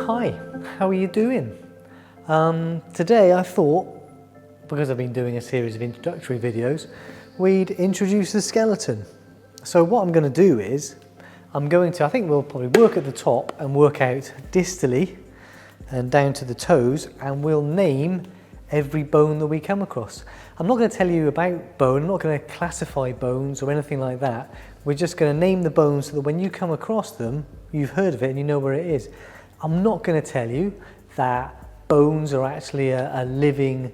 Hi, how are you doing? Today I thought, because I've been doing a series of introductory videos, we'd introduce the skeleton. So what I'm going to do is, I think we'll probably work at the top and work out distally and down to the toes, and we'll name every bone that we come across. I'm not going to tell you about bone, I'm not going to classify bones or anything like that. We're just going to name the bones so that when you come across them, you've heard of it and you know where it is. I'm not going to tell you that bones are actually a living,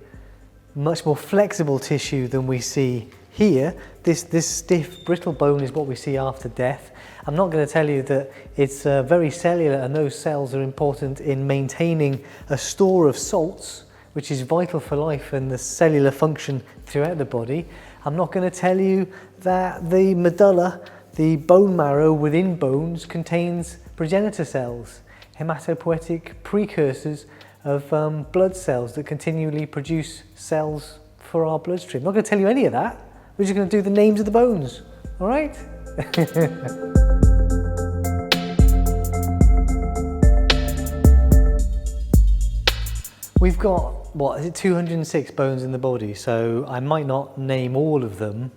much more flexible tissue than we see here. This stiff, brittle bone is what we see after death. I'm not going to tell you that it's very cellular and those cells are important in maintaining a store of salts, which is vital for life and the cellular function throughout the body. I'm not going to tell you that the medulla, the bone marrow within bones, contains progenitor cells, hematopoietic precursors of blood cells that continually produce cells for our bloodstream. I'm not going to tell you any of that. We're just going to do the names of the bones, all right? We've got, what is it, 206 bones in the body, so I might not name all of them,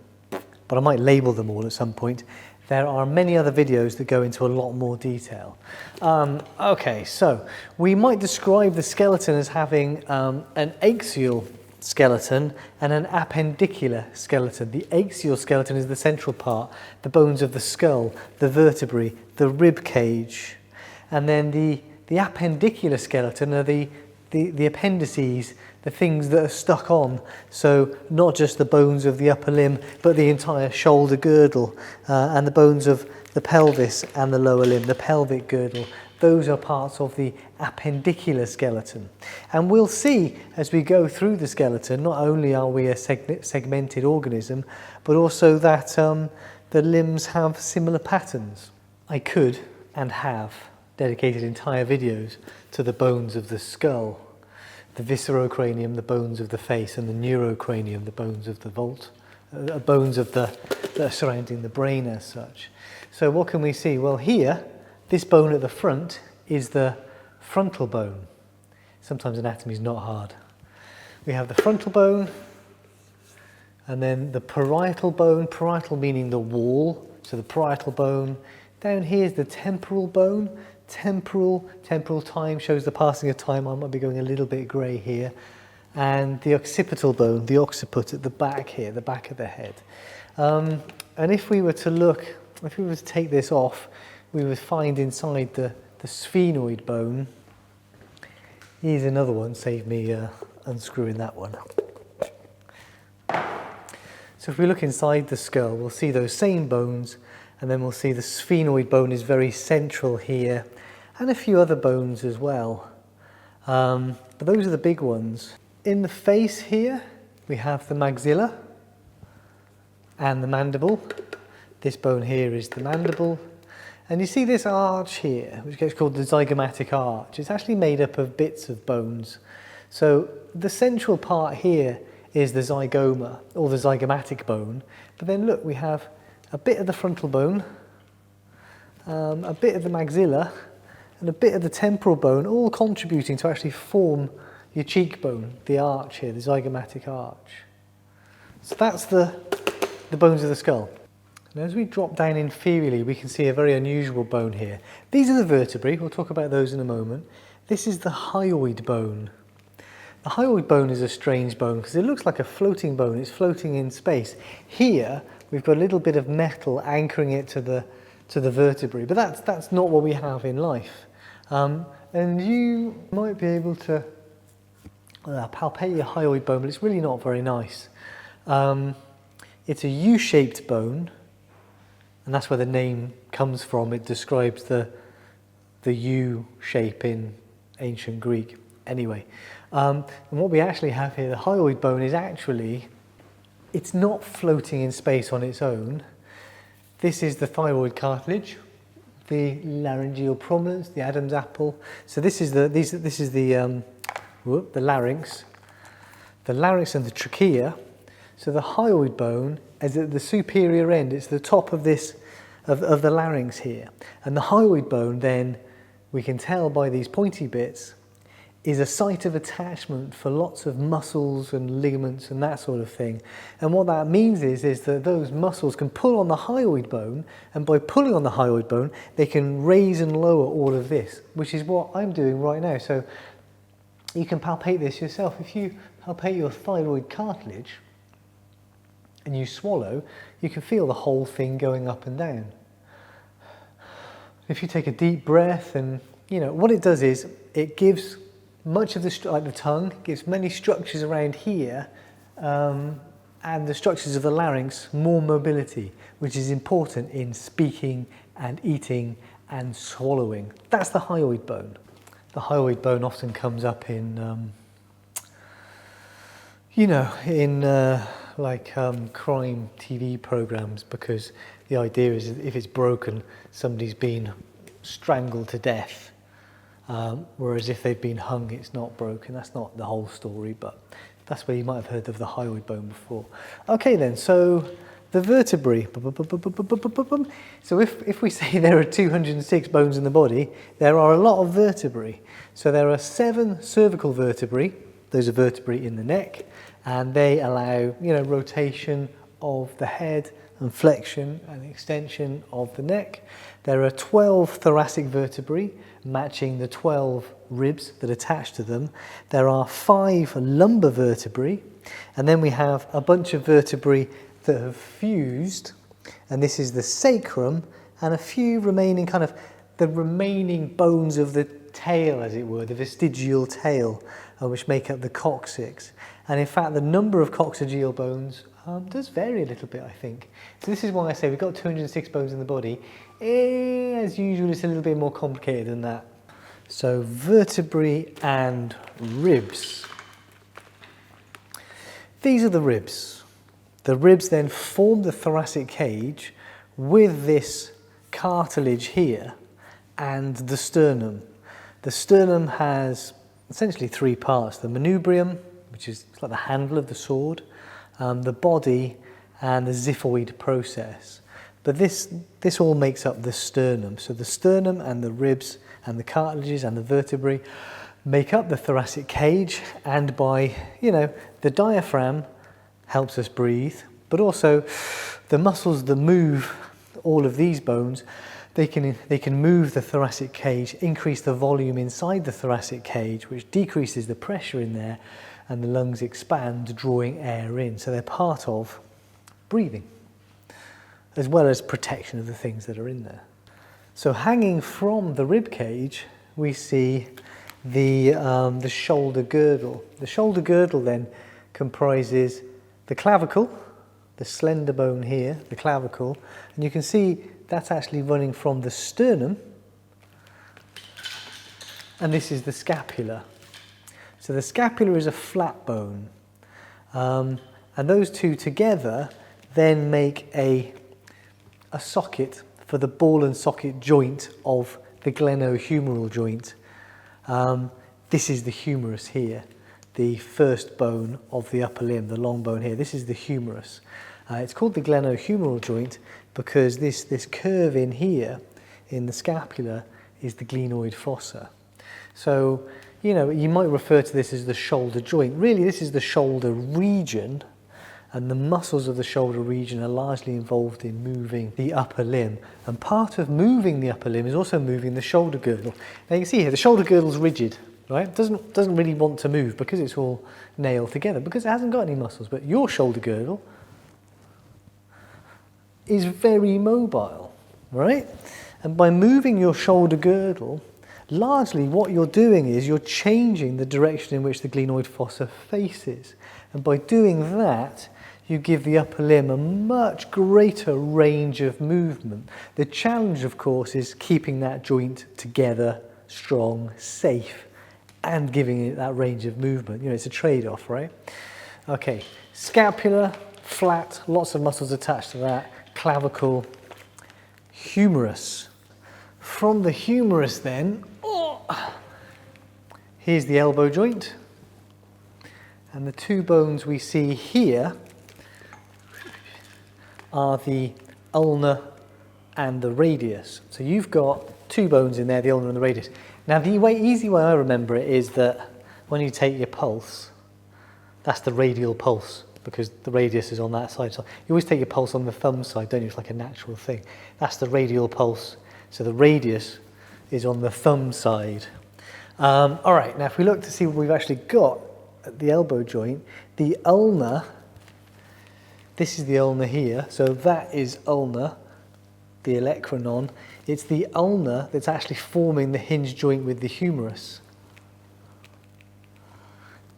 but I might label them all at some point. There are many other videos that go into a lot more detail. Okay, so we might describe the skeleton as having an axial skeleton and an appendicular skeleton. The axial skeleton is the central part, the bones of the skull, the vertebrae, the rib cage. And then the appendicular skeleton are the appendices, the things that are stuck on. So not just the bones of the upper limb, but the entire shoulder girdle and the bones of the pelvis and the lower limb, the pelvic girdle. Those are parts of the appendicular skeleton. And we'll see as we go through the skeleton, not only are we a segmented organism, but also that the limbs have similar patterns. I could and have dedicated entire videos to the bones of the skull, the viscerocranium, the bones of the face, and the neurocranium, the bones of the vault, bones of that are surrounding the brain as such. So what can we see? Well, here, this bone at the front is the frontal bone. Sometimes anatomy is not hard. We have the frontal bone, and then the parietal bone, parietal meaning the wall, so the parietal bone. Down here is the temporal bone. Temporal time shows the passing of time. I might be going a little bit grey here. And the occipital bone, the occiput at the back here, the back of the head. And if we were to take this off, we would find inside the sphenoid bone. Here's another one, save me unscrewing that one. So if we look inside the skull, we'll see those same bones, and then we'll see the sphenoid bone is very central here, and a few other bones as well. But those are the big ones. In the face here, we have the maxilla and the mandible. This bone here is the mandible. And you see this arch here, which gets called the zygomatic arch. It's actually made up of bits of bones. So the central part here is the zygoma, or the zygomatic bone. But then look, we have a bit of the frontal bone, a bit of the maxilla, and a bit of the temporal bone, all contributing to actually form your cheekbone, the arch here, the zygomatic arch. So that's the bones of the skull. And as we drop down inferiorly, we can see a very unusual bone here. These are the vertebrae, we'll talk about those in a moment. This is the hyoid bone. The hyoid bone is a strange bone because it looks like a floating bone, it's floating in space. Here, we've got a little bit of metal anchoring it to the vertebrae, but that's not what we have in life. And you might be able to palpate your hyoid bone, but it's really not very nice. It's a U-shaped bone, and that's where the name comes from. It describes the U shape in ancient Greek. Anyway, and what we actually have here, the hyoid bone, is actually, it's not floating in space on its own. This is the thyroid cartilage, the laryngeal prominence, the Adam's apple. So this is the larynx, and the trachea. So the hyoid bone is at the superior end. It's the top of this of the larynx here, and the hyoid bone then we can tell by these pointy bits, is a site of attachment for lots of muscles and ligaments and that sort of thing. And what that means is that those muscles can pull on the hyoid bone, and by pulling on the hyoid bone, they can raise and lower all of this, which is what I'm doing right now. So you can palpate this yourself. If you palpate your thyroid cartilage and you swallow, you can feel the whole thing going up and down. If you take a deep breath, and what it does is it gives much of like the tongue, gives many structures around here, and the structures of the larynx more mobility, which is important in speaking and eating and swallowing. That's the hyoid bone. The hyoid bone often comes up in, crime TV programs, because the idea is if it's broken, somebody's been strangled to death. Whereas if they've been hung, it's not broken. That's not the whole story, but that's where you might have heard of the hyoid bone before. Okay then, so the vertebrae. So if we say there are 206 bones in the body, there are a lot of vertebrae. So there are 7 cervical vertebrae. Those are vertebrae in the neck, and they allow, rotation of the head and flexion and extension of the neck. There are 12 thoracic vertebrae, matching the 12 ribs that attach to them. There are 5 lumbar vertebrae, and then we have a bunch of vertebrae that have fused, and this is the sacrum, and a few remaining the remaining bones of the tail, as it were, the vestigial tail, which make up the coccyx. And in fact, the number of coccygeal bones does vary a little bit, I think. So this is why I say we've got 206 bones in the body. As usual, it's a little bit more complicated than that. So vertebrae and ribs. These are the ribs. The ribs then form the thoracic cage with this cartilage here and the sternum. The sternum has essentially 3 parts: the manubrium, which is like the handle of the sword, the body, and the xiphoid process. But this all makes up the sternum. So the sternum and the ribs and the cartilages and the vertebrae make up the thoracic cage, and by, the diaphragm helps us breathe, but also the muscles that move all of these bones, they can move the thoracic cage, increase the volume inside the thoracic cage, which decreases the pressure in there, and the lungs expand, drawing air in. So they're part of breathing, as well as protection of the things that are in there. So hanging from the rib cage, we see the shoulder girdle. The shoulder girdle then comprises the clavicle, the slender bone here, the clavicle, and you can see that's actually running from the sternum, and this is the scapula. So the scapula is a flat bone, and those two together then make a socket for the ball and socket joint of the glenohumeral joint. This is the humerus here, the first bone of the upper limb, the long bone here. This is the humerus. It's called the glenohumeral joint because this curve in here in the scapula is the glenoid fossa. So, you might refer to this as the shoulder joint. Really, this is the shoulder region, and the muscles of the shoulder region are largely involved in moving the upper limb. And part of moving the upper limb is also moving the shoulder girdle. Now you can see here, the shoulder girdle is rigid, right? Doesn't really want to move because it's all nailed together, because it hasn't got any muscles. But your shoulder girdle is very mobile, right? And by moving your shoulder girdle, largely what you're doing is you're changing the direction in which the glenoid fossa faces. And by doing that, you give the upper limb a much greater range of movement. The challenge, of course, is keeping that joint together, strong, safe, and giving it that range of movement. It's a trade-off, right? Okay, scapula, flat, lots of muscles attached to that. Clavicle, humerus. From the humerus then, here's the elbow joint. And the two bones we see here are the ulna and the radius. So you've got two bones in there, the ulnar and the radius. Now the easy way I remember it is that when you take your pulse, that's the radial pulse, because the radius is on that side. So you always take your pulse on the thumb side, don't you? It's like a natural thing. That's the radial pulse. So the radius is on the thumb side. All right, now if we look to see what we've actually got at the elbow joint, the ulnar, this is the ulnar here, so that is ulnar, the olecranon. It's the ulnar that's actually forming the hinge joint with the humerus.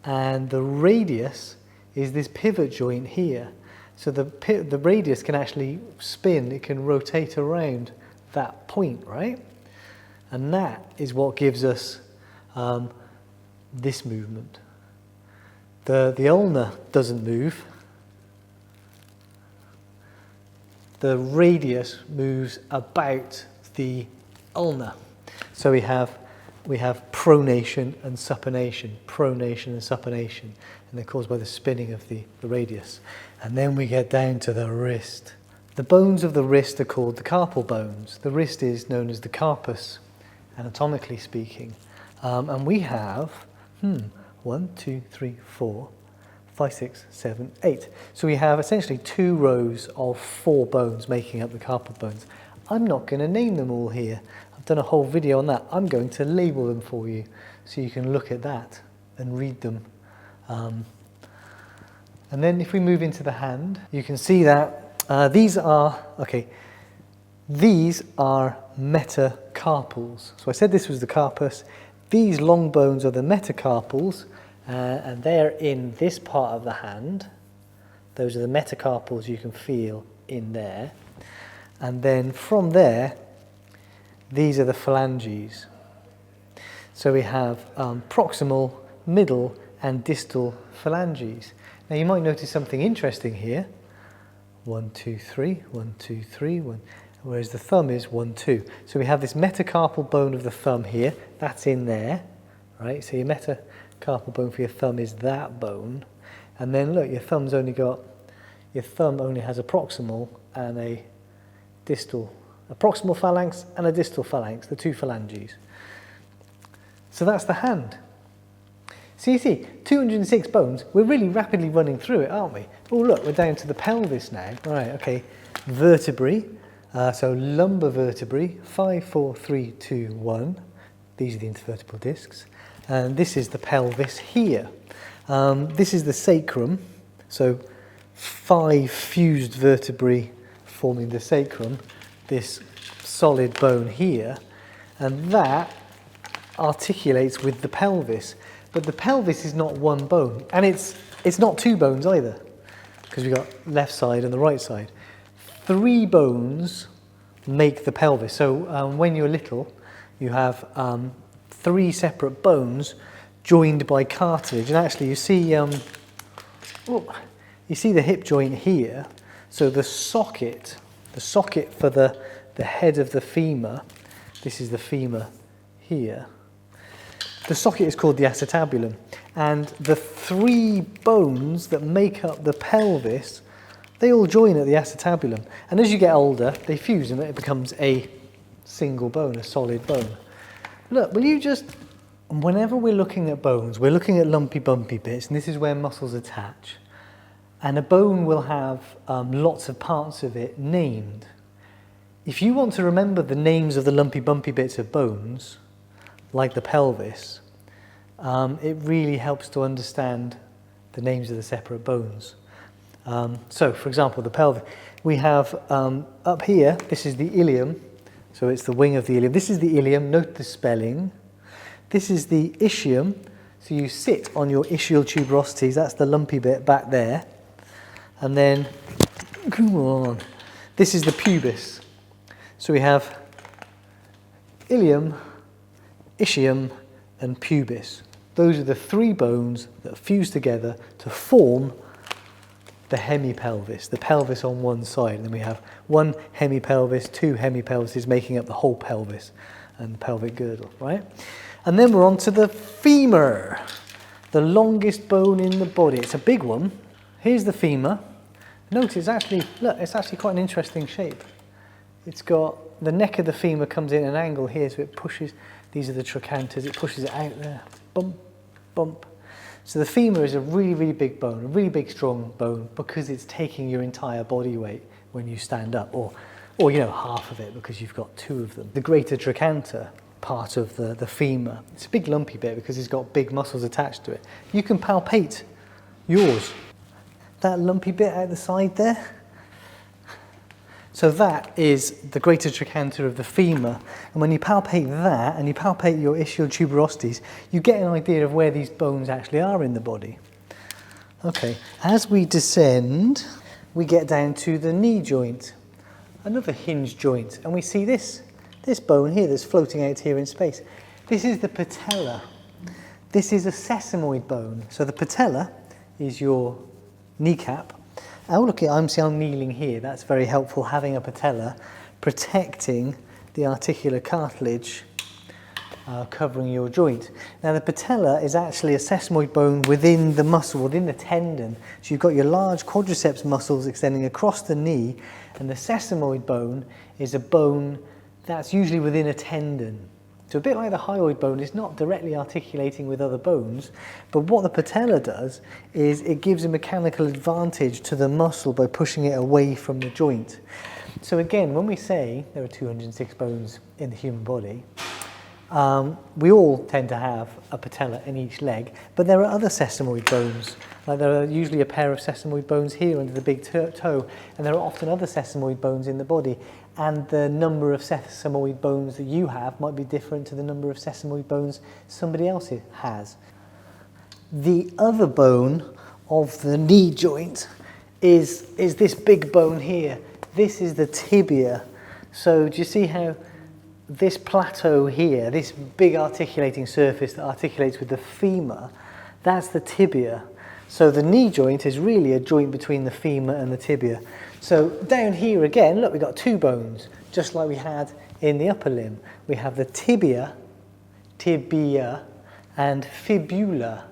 And the radius is this pivot joint here. So the radius can actually spin, it can rotate around that point, right? And that is what gives us this movement. The ulnar doesn't move. The radius moves about the ulnar. So we have pronation and supination, and they're caused by the spinning of the radius. And then we get down to the wrist. The bones of the wrist are called the carpal bones. The wrist is known as the carpus, anatomically speaking. And we have 1, 2, 3, 4, 5, 6, 7, 8. So we have essentially 2 rows of 4 bones making up the carpal bones. I'm not going to name them all here. I've done a whole video on that. I'm going to label them for you so you can look at that and read them. And then if we move into the hand, you can see that these are metacarpals. So I said this was the carpus. These long bones are the metacarpals, and they're in this part of the hand. Those are the metacarpals you can feel in there. And then from there, these are the phalanges. So we have proximal, middle, and distal phalanges. Now you might notice something interesting here. 1, 2, 3, 1, 2, 3, 1. Whereas the thumb is 1, 2. So we have this metacarpal bone of the thumb here. That's in there, right? So your metacarpal bone for your thumb is that bone. And then look, your thumb only has a proximal and a distal, a proximal phalanx and a distal phalanx, the 2 phalanges. So that's the hand. So you see, 206 bones, we're really rapidly running through it, aren't we? Oh look, we're down to the pelvis now. Right, okay, vertebrae, so lumbar vertebrae, 5, 4, 3, 2, 1. These are the intervertebral discs. And this is the pelvis here. This is the sacrum, so 5 fused vertebrae forming the sacrum, this solid bone here, and that articulates with the pelvis. But the pelvis is not one bone, and it's not 2 bones either, because we've got left side and the right side. 3 bones make the pelvis. So when you're little, you have 3 separate bones joined by cartilage. And actually, you see the hip joint here. So the socket for the head of the femur. This is the femur here. The socket is called the acetabulum, and the 3 bones that make up the pelvis, they all join at the acetabulum. And as you get older, they fuse and it becomes a single bone, a solid bone. Look, whenever we're looking at bones, we're looking at lumpy, bumpy bits, and this is where muscles attach. And a bone will have lots of parts of it named. If you want to remember the names of the lumpy, bumpy bits of bones, like the pelvis, it really helps to understand the names of the separate bones. So, for example, the pelvis, we have up here, this is the ilium, so it's the wing of the ilium. This is the ilium, note the spelling. This is the ischium, so you sit on your ischial tuberosities, that's the lumpy bit back there. And then, come on, this is the pubis. So we have ilium, ischium, and pubis. Those are the 3 bones that fuse together to form the hemipelvis, the pelvis on one side. And then we have 1 hemipelvis, 2 hemipelvises making up the whole pelvis and the pelvic girdle, right? And then we're on to the femur, the longest bone in the body. It's a big one. Here's the femur. Notice it's actually quite an interesting shape. It's got the neck of the femur comes in an angle here, so it pushes, these are the trochanters, it pushes it out there, bump, bump. So the femur is a really, really big bone, a really big, strong bone, because it's taking your entire body weight when you stand up, or you know, half of it, because you've got two of them. The greater trochanter part of the femur, it's a big lumpy bit because it's got big muscles attached to it. You can palpate yours. That lumpy bit out the side there. So that is the greater trochanter of the femur. And when you palpate that, and you palpate your ischial tuberosities, you get an idea of where these bones actually are in the body. Okay, as we descend, we get down to the knee joint, another hinge joint, and we see this bone here that's floating out here in space. This is the patella. This is a sesamoid bone. So the patella is your kneecap. Oh, look, I'm kneeling here. That's very helpful, having a patella protecting the articular cartilage covering your joint. Now, the patella is actually a sesamoid bone within the muscle, within the tendon. So you've got your large quadriceps muscles extending across the knee, and the sesamoid bone is a bone that's usually within a tendon. So a bit like the hyoid bone, it's not directly articulating with other bones, but what the patella does is it gives a mechanical advantage to the muscle by pushing it away from the joint. So again, when we say there are 206 bones in the human body, we all tend to have a patella in each leg, but there are other sesamoid bones. Like there are usually a pair of sesamoid bones here under the big toe, and there are often other sesamoid bones in the body, and the number of sesamoid bones that you have might be different to the number of sesamoid bones somebody else has. The other bone of the knee joint is this big bone here. This is the tibia. So do you see how this plateau here, this big articulating surface that articulates with the femur, that's the tibia. So the knee joint is really a joint between the femur and the tibia. So down here again, look, we've got two bones, just like we had in the upper limb. We have the tibia, and fibula.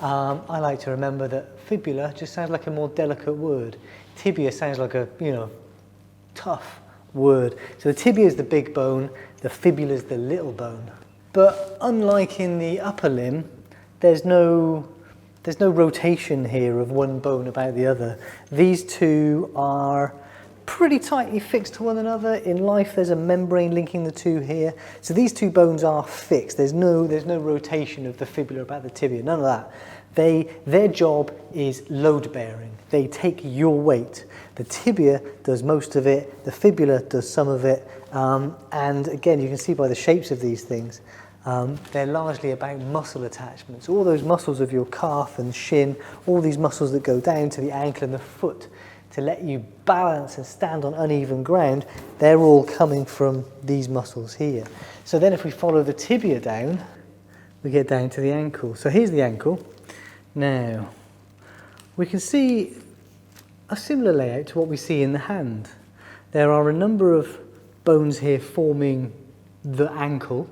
I like to remember that fibula just sounds like a more delicate word. Tibia sounds like a, tough word. So the tibia is the big bone, the fibula is the little bone. But unlike in the upper limb, there's no rotation here of one bone about the other. These two are pretty tightly fixed to one another. In life, there's a membrane linking the two here. So these two bones are fixed. There's no rotation of the fibula about the tibia, none of that. Their job is load bearing. They take your weight. The tibia does most of it, the fibula does some of it, and again, you can see by the shapes of these things, they're largely about muscle attachments. All those muscles of your calf and shin, all these muscles that go down to the ankle and the foot to let you balance and stand on uneven ground, they're all coming from these muscles here. So then if we follow the tibia down, we get down to the ankle. So here's the ankle. Now, we can see a similar layout to what we see in the hand. There are a number of bones here forming the ankle,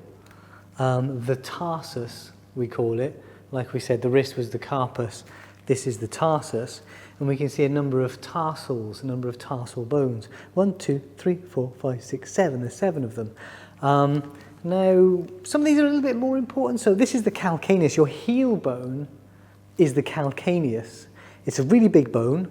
the tarsus, we call it. Like we said, the wrist was the carpus, this is the tarsus, and we can see a number of tarsals, a number of tarsal bones. 1, 2, 3, 4, 5, 6, 7, there's 7 of them. Now, some of these are a little bit more important. So this is the calcaneus, your heel bone is the calcaneus. It's a really big bone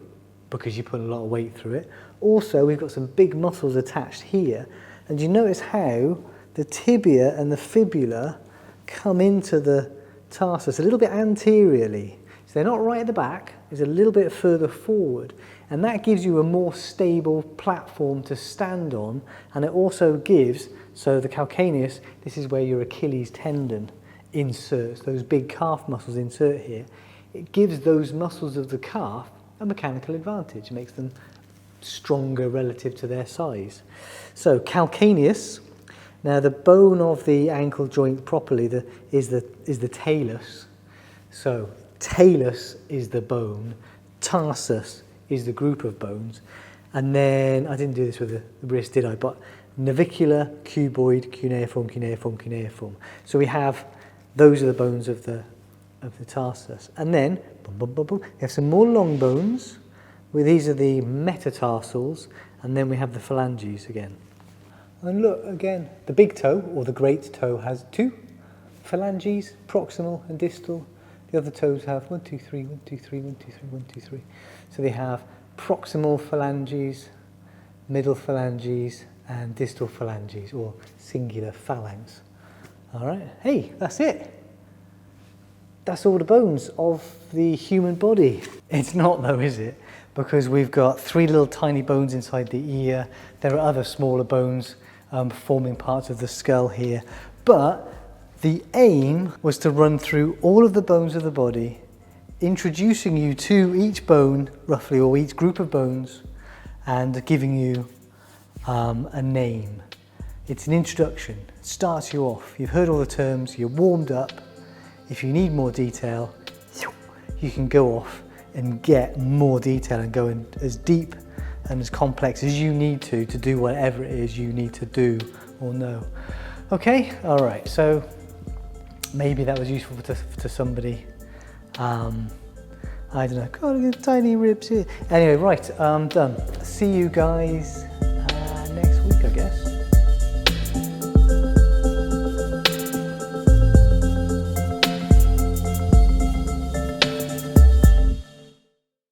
because you put a lot of weight through it. Also, we've got some big muscles attached here. And you notice how the tibia and the fibula come into the tarsus a little bit anteriorly. So they're not right at the back, it's a little bit further forward. And that gives you a more stable platform to stand on. And it also gives, so the calcaneus, this is where your Achilles tendon inserts, those big calf muscles insert here. It gives those muscles of the calf a mechanical advantage. It makes them stronger relative to their size. So calcaneus, now the bone of the ankle joint properly is the talus. So talus is the bone, tarsus is the group of bones, and then, I didn't do this with the wrist, did I? But navicular, cuboid, cuneiform, cuneiform, cuneiform. So we have, those are the bones of the tarsus. And then, we have some more long bones, where these are the metatarsals, and then we have the phalanges again. And look, again, the big toe, or the great toe, has 2 phalanges, proximal and distal. The other toes have 1, 2, 3, 1, 2, 3, 1, 2, 3, 1, 2, 3. So they have proximal phalanges, middle phalanges, and distal phalanges, or singular phalanx. All right, hey, that's it. That's all the bones of the human body. It's not though, is it? Because we've got 3 little tiny bones inside the ear. There are other smaller bones forming parts of the skull here. But the aim was to run through all of the bones of the body, introducing you to each bone, roughly, or each group of bones, and giving you a name. It's an introduction. It starts you off. You've heard all the terms, you're warmed up. If you need more detail, you can go off and get more detail and go in as deep and as complex as you need to do whatever it is you need to do or know. Okay, all right, so maybe that was useful to somebody. I don't know, God, tiny ribs here. Anyway, right, I'm done. See you guys next week, I guess.